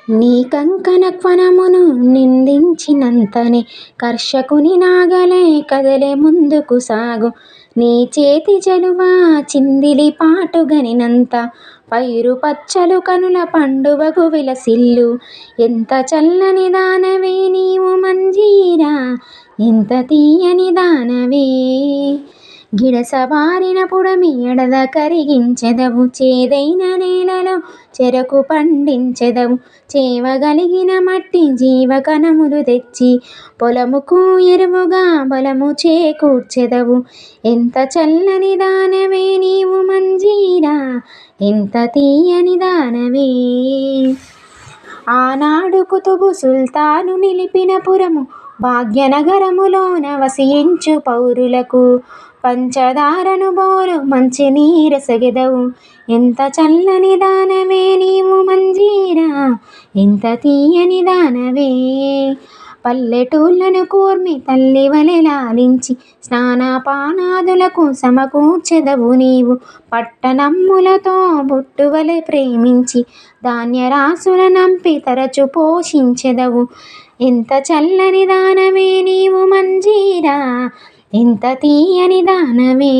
నీ కంకణక్వనమును నిందించినంతనే కర్షకుని నాగలే కదలే ముందుకు సాగు. నీ చేతి జలువా చిందిలి పాటుగనినంత పైరు పచ్చలు కనుల పండువగు విలసిల్లు. ఎంత చల్లని దానవే నీవు మంజీరా, ఎంత తీయని దానవే. గిడసబారిన పుడమి ఎడద కరిగించెదవు, చేదైన నేలలో చెరకు పండించెదవు. చేవగలిగిన మట్టి జీవకణములు తెచ్చి పొలముకు ఎరువుగా బలము చేకూర్చెదవు. ఎంత చల్లని దానవే నీవు మంజీరా, ఎంత తీయని దానవే. ఆనాడు కుతుబు సుల్తాను నిలిపిన పురము భాగ్యనగరములోన వసించు పౌరులకు పంచదారను బోలు మంచినీరసగెదవు. ఎంత చల్లని దానవే నీవు మంజీరా, ఎంత తీయని దానవే. పల్లెటూళ్ళను కూర్మి తల్లి వలె లాలించి స్నానపానాదులకు సమకూర్చెదవు నీవు. పట్టణమ్ములతో బొట్టువలె ప్రేమించి ధాన్యరాసుల నంపి తరచు పోషించెదవు. ఎంత చల్లని దానవే నీవు మంజీరా, ఎంత తీయని దానవే.